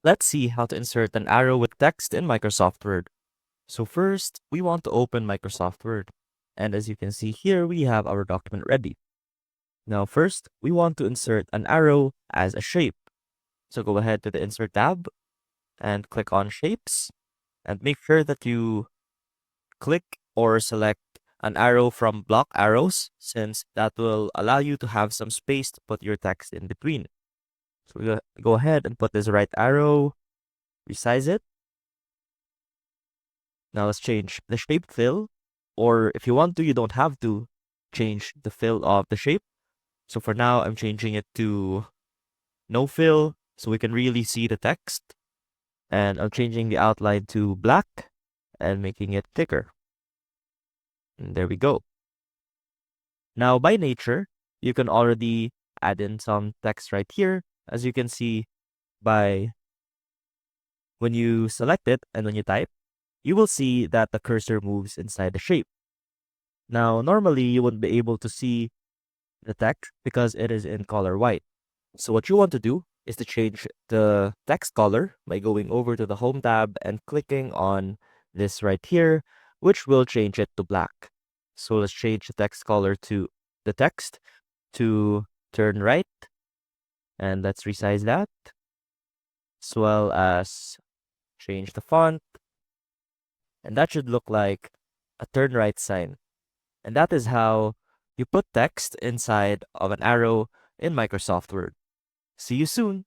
Let's see how to insert an arrow with text in Microsoft Word. So first, we want to open Microsoft Word. And as you can see here, we have our document ready. Now first, we want to insert an arrow as a shape. So go ahead to the Insert tab and click on Shapes. And make sure that you click or select an arrow from block arrows, since that will allow you to have some space to put your text in between. So we go ahead and put this right arrow, resize it. Now let's change the shape fill, or if you want to, you don't have to change the fill of the shape. So for now, I'm changing it to no fill so we can really see the text. And I'm changing the outline to black and making it thicker. And there we go. Now by nature, you can already add in some text right here. As you can see, by when you select it and when you type, you will see that the cursor moves inside the shape. Now, normally you wouldn't be able to see the text because it is in color white. So what you want to do is to change the text color by going over to the Home tab and clicking on this right here, which will change it to black. So let's change the text color to the text to turn right, and let's resize that, as well as change the font, and that should look like a turn right sign. And that is how you put text inside of an arrow in Microsoft Word. See you soon!